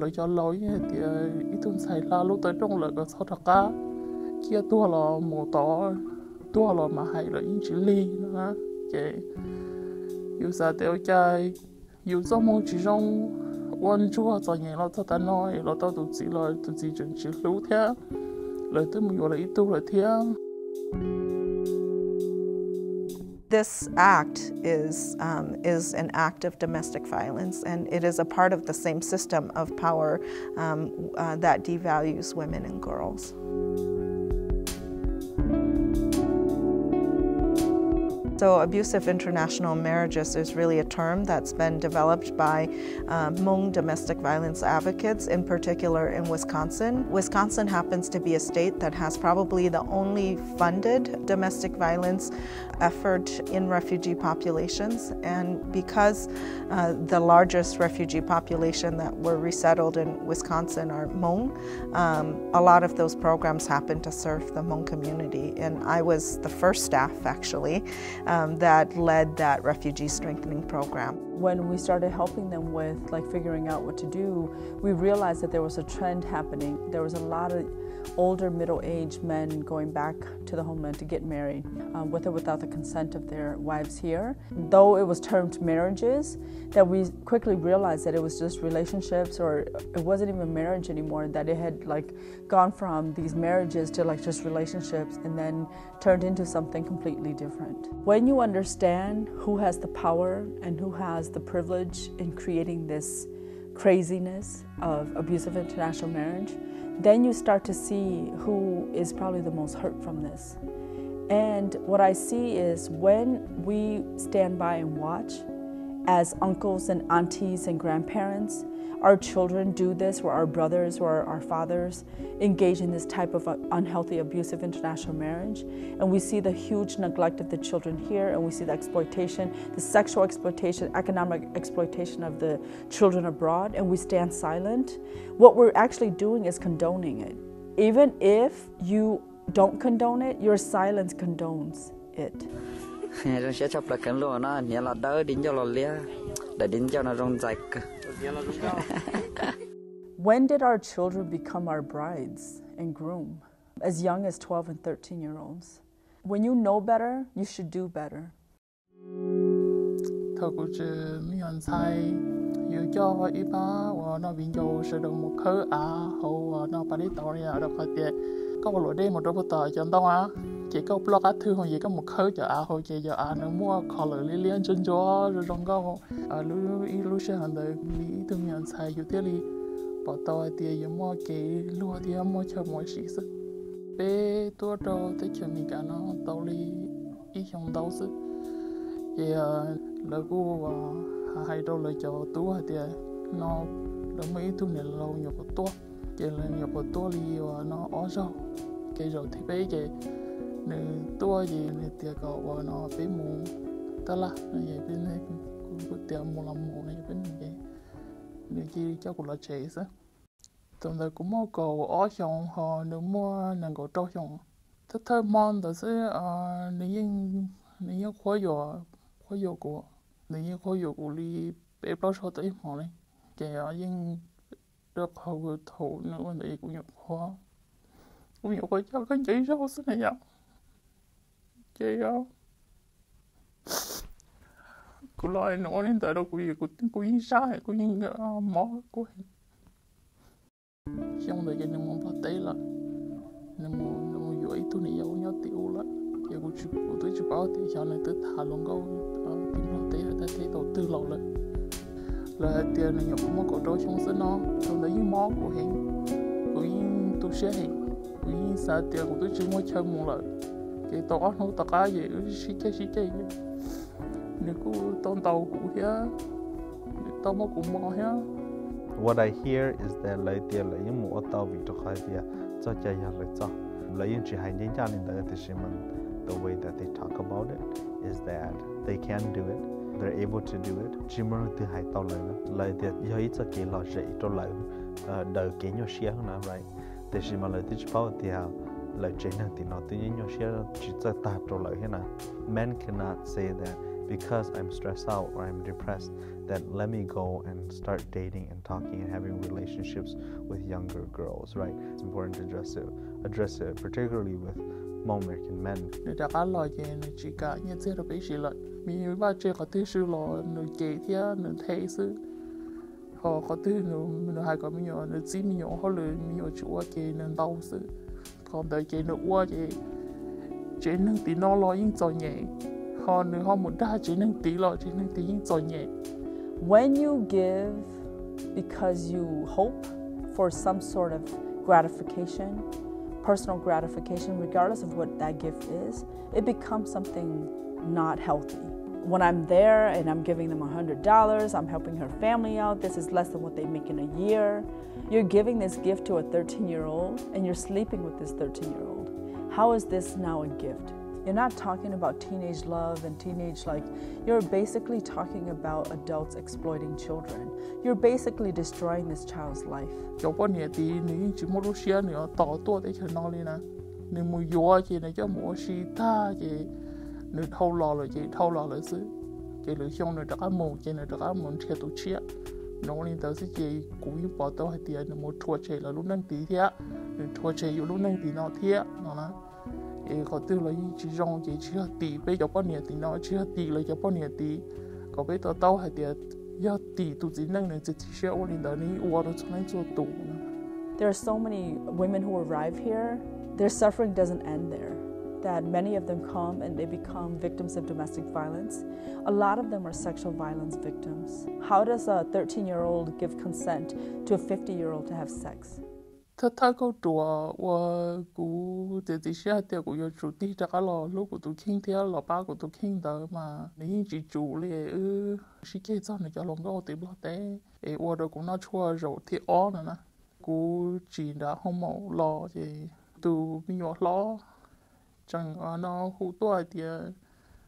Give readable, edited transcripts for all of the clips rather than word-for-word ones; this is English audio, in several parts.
lời cho lối thì ít tuần xảy ra lúc tới trong lời có sao thật cả kia tua là một tỏ tua là mà hay là những chữ ly nữa cái yêu sao tiêu chơi yêu sao mong chỉ trong quan chúa cho nhẹ nó cho ta nói nó tao tụi chỉ chuẩn chỉ lưu thế lời tới mình gọi là ít tu là thế. This act is an act of domestic violence, and it is a part of the same system of power that devalues women and girls. So abusive international marriages is really a term that's been developed by Hmong domestic violence advocates, in particular in Wisconsin. Wisconsin happens to be a state that has probably the only funded domestic violence effort in refugee populations. And because the largest refugee population that were resettled in Wisconsin are Hmong, a lot of those programs happen to serve the Hmong community. And I was the first staff, actually, that led that refugee strengthening program. When we started helping them with figuring out what to do, we realized that there was a trend happening. There was a lot of older middle-aged men going back to the homeland to get married, with or without the consent of their wives here. Though it was termed marriages, that we quickly realized that it was just relationships, or it wasn't even marriage anymore, that it had gone from these marriages to just relationships and then turned into something completely different. When you understand who has the power and who has the privilege in creating this craziness of abusive international marriage, then you start to see who is probably the most hurt from this. And what I see is when we stand by and watch, as uncles and aunties and grandparents, our children do this, or our brothers or our fathers engage in this type of unhealthy, abusive international marriage. And we see the huge neglect of the children here, and we see the exploitation, the sexual exploitation, economic exploitation of the children abroad, and we stand silent. What we're actually doing is condoning it. Even if you don't condone it, your silence condones it. When did our children become our brides and groom? As young as 12 and 13-year-olds. When you know better, you should do better. Thôi cũng chỉ mình sai yêu cho ít ba và nó biến cho sự đồng một khứ hậu nó phải đi tàu này đâu phải tiền có một lối đi một đôi bút tờ cho tao chỉ có blog á thư hoặc gì có một khứ cho hậu chỉ cho nó mua khó lợi liên chân cho rồi trong có lưu sẽ hành đời lý từ mình sai yêu tiếc đi bỏ tàu tiền yêu mua cái lúa thì mua cho mọi sự sức bé tua trâu tới chuyện mình cả nó tàu đi ít trong đâu sức thì lời của hai đôi lời cho tú thì nó mấy thứ này lâu nhiều của tua thì là nhiều của tua thì nó ó rau cái rồi thì bây giờ nếu tua gì thì cậu nó bé mù ta là vậy bên này cũng tiệm mù làm mù này bên này nếu chỉ cho của là chế sao tụi tôi cũng mua cầu ó xong họ nếu mua nàng cầu trâu xong thích thơ mòn đó sẽ nếu khói dầu của nếu khói dầu của đi bé bao số tới họ này cái nhưng được hậu thủ nữa vấn đề cũng nhiều khói cho cái chỉ rau thế này vậy cái cô nói nó nên tới đâu cũng sai cũng như mỏ của xong rồi cái nó muốn bắt tay là nó muốn dối tôi này giàu nhau tiểu là cái của tôi chụp báo thì sau này tôi thả luôn câu tìm nó tay ta thấy đầu tư lâu rồi là tiền này nhập một cổ trâu trong sân nó trong đấy mỏ của hình của tôi sẽ hình của sao tiền của tôi chưa mua chơi một lần cái tàu nó tất cả gì xí cái nếu cô tàu của kia tàu mà cũng mỏ ha. What I hear is that lấy tiền lấy những mũ tàu bị cho khai việc cho chạy ra lấy cho lấy những chuyện hay nhân nên là cái gì mình the way that they talk about it is that they can do it, they're able to do it. Chỉ muốn từ hai tàu lấy tiền giờ ít cho cái lo dễ cho lấy đời cái nhau xia hơn nào right. Thế chỉ mà lấy tiền bao thì lấy trên hàng thì nó tự nhiên nhau xia chỉ cho ta cho lấy thế nào. Men cannot say that because I'm stressed out or I'm depressed then let me go and start dating and talking and having relationships with younger girls, right? It's important to address it particularly with Hmong American men. Người ta có lo gì người chỉ cả như thế là bị gì lại mình ba chơi có thứ sự lo người kể theo người thấy sự họ có thứ người hay có mình nhỏ người chỉ mình nhỏ họ lười mình nhỏ chúa kể người đau sự còn đời kể người qua kể chỉ nên tí nó lo những trò nhẹ họ người họ muốn ra chỉ nên tí lo chỉ nên tí những trò nhẹ. When you give because you hope for some sort of gratification, personal gratification, regardless of what that gift is, it becomes something not healthy. When I'm there and I'm giving them $100, I'm helping her family out, this is less than what they make in a year. You're giving this gift to a 13-year-old and you're sleeping with this 13-year-old. How is this now a gift? You're not talking about teenage love and teenage, you're basically talking about adults exploiting children. You're basically destroying this child's life. Cho bọn nhà thì nếu chỉ một lúc xíu nữa tỏ tuổi để cho nó lên nè, nếu mua gió thì này cho mua xí ta thì nếu thâu lò rồi sự, thì lựa chọn nữa đã mù thì nữa đã muốn theo tổ chức, nó lên tới thì cũng như bỏ tao hay tiền nếu mua thua chơi là lúc năng tí thế, nếu thua chơi lúc năng tí nó thế, nó là có từ là chỉ rong chỉ là tỷ bây giờ bọn nhà thì nó chỉ là tỷ là cho bọn nhà tỷ, có bây giờ tao hay tiền giờ tỷ tụi chỉ năng này chỉ sẽ ôn lên đó này ôn rồi cho nên做赌. There are so many women who arrive here, their suffering doesn't end there. That many of them come and they become victims of domestic violence. A lot of them are sexual violence victims. How does a 13-year-old give consent to a 50-year-old to have sex? Thật câu đùa, và cũng chỉ sẽ theo của chủ đi ra cái lò lúc của tụi kinh theo lò ba của tụi kinh đó mà nếu chỉ chủ lệ sĩ kế cho này cho lòng gạo tìm lo té, và rồi cũng nói chua rồi thì ó nữa nè, cũng chỉ đã không màu lò thì tụi mình nhỏ lo, chẳng nó hú tuổi thì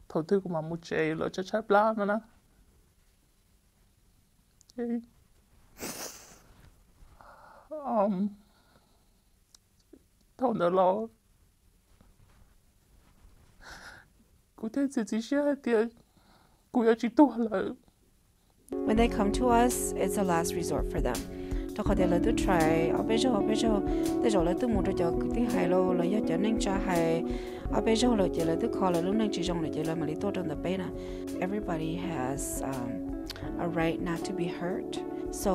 thầu tư của mà một chế là chắc chắn lá nữa nè. Thầu nữa lo cụ thể chỉ sẽ thì cụ chỉ tuổi là When they come to us, it's a last resort for them. Đó có thể là tôi try, bây giờ, tôi rồi là tôi muốn cho cái hai lô là do cho nên cho hai, bây giờ là chỉ là tôi call là lúc này chỉ dùng là chỉ là mà lý tôi trong tập bên à. Everybody has a right not to be hurt. So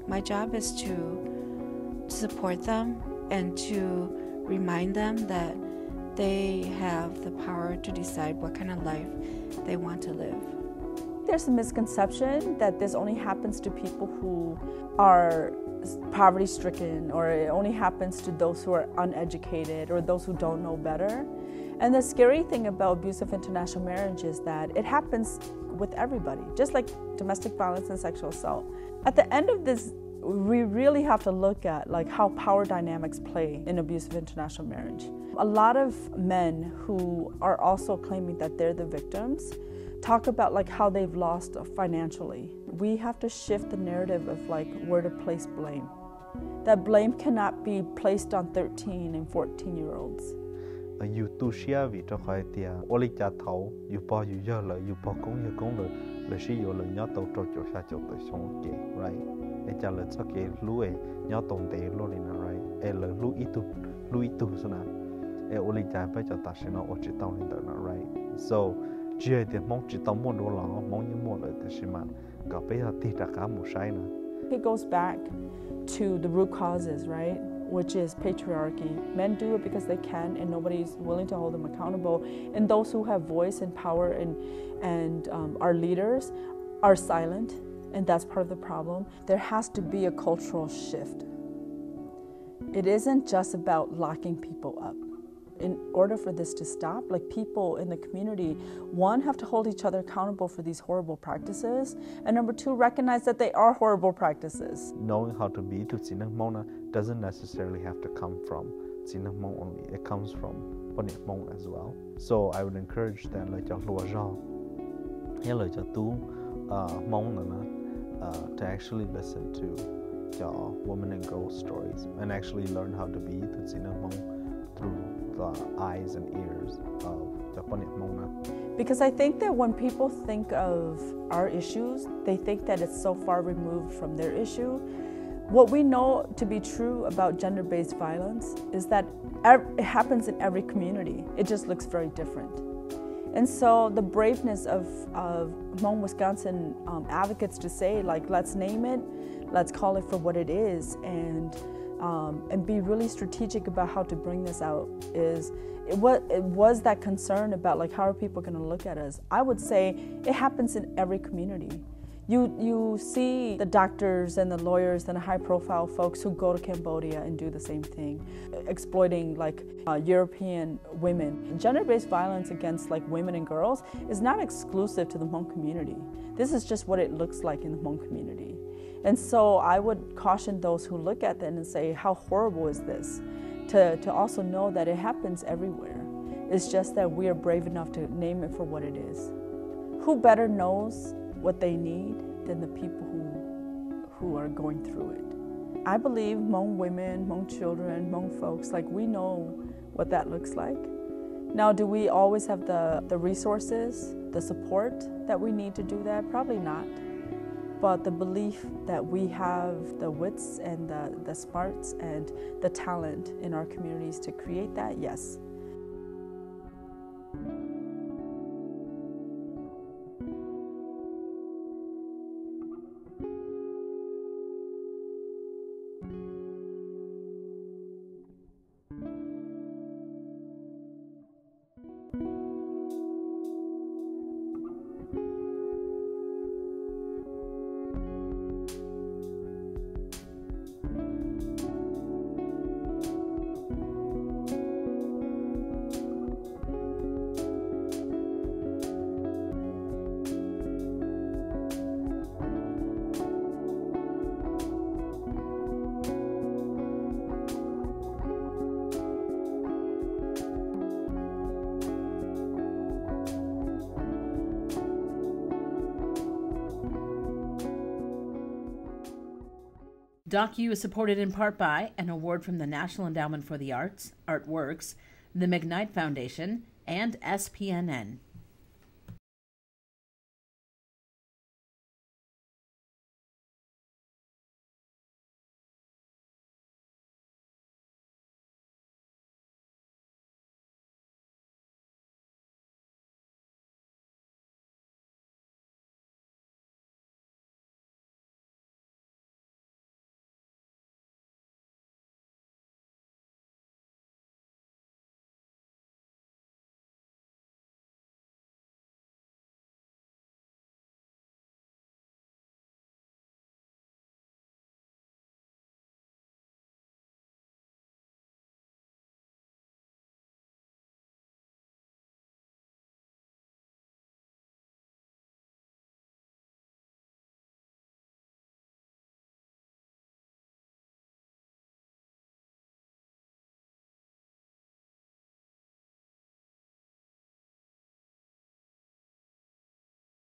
my job is to support them and to remind them that they have the power to decide what kind of life they want to live. There's a misconception that this only happens to people who are poverty-stricken, or it only happens to those who are uneducated or those who don't know better. And the scary thing about abusive international marriage is that it happens with everybody, just like domestic violence and sexual assault. At the end of this, we really have to look at how power dynamics play in abusive international marriage. A lot of men who are also claiming that they're the victims talk about how they've lost financially. We have to shift the narrative of where to place blame. That blame cannot be placed on 13 and 14-year-olds. You tu share vì cho khỏi tia, oli cha thấu, you bỏ you giờ lời, you bỏ công lời sĩ you lời nhớ tàu trâu chỗ xa chỗ tới xong kề, right? Để cha lời cho kề lúa nhớ tông tế lúa đi nè, right? Lời lúa ít tu sao nè? Oli cha phải cho ta sẽ nó ở chỉ tàu lên đó nè, right? So chỉ thì mong chỉ tàu muốn đồ lòng, mong những mua lời thì sẽ mà gặp bây giờ thì đã cả một sai nè. It goes back to the root causes, right? Which is patriarchy. Men do it because they can, and nobody's willing to hold them accountable. And those who have voice and power and are leaders are silent, and that's part of the problem. There has to be a cultural shift. It isn't just about locking people up. In order for this to stop, people in the community, one, have to hold each other accountable for these horrible practices, and number two, recognize that they are horrible practices. Knowing how to be to Sinang Mona doesn't necessarily have to come from Sinang Mong only. It comes from Bonnet Mong as well. So I would encourage them cho lùa rau, hay cho tu Mong to actually listen to women and girl stories and actually learn how to be to Sinang Mong through the eyes and ears of Because I think that when people think of our issues, they think that it's so far removed from their issue. What we know to be true about gender-based violence is that it happens in every community. It just looks very different. And so the braveness of Hmong Wisconsin advocates to say, like, let's name it, let's call it for what it is, and be really strategic about how to bring this out it was that concern about, like, how are people going to look at us? I would say it happens in every community. You see the doctors and the lawyers and the high-profile folks who go to Cambodia and do the same thing, exploiting, like, European women. Gender-based violence against, like, women and girls is not exclusive to the Hmong community. This is just what it looks like in the Hmong community. And so I would caution those who look at that and say, how horrible is this? To also know that it happens everywhere. It's just that we are brave enough to name it for what it is. Who better knows what they need than the people who are going through it? I believe Hmong women, Hmong children, Hmong folks, like, we know what that looks like. Now, do we always have the resources, the support that we need to do that? Probably not. But the belief that we have the wits and the smarts and the talent in our communities to create that, yes. DocU is supported in part by an award from the National Endowment for the Arts, Artworks, the McKnight Foundation, and SPNN.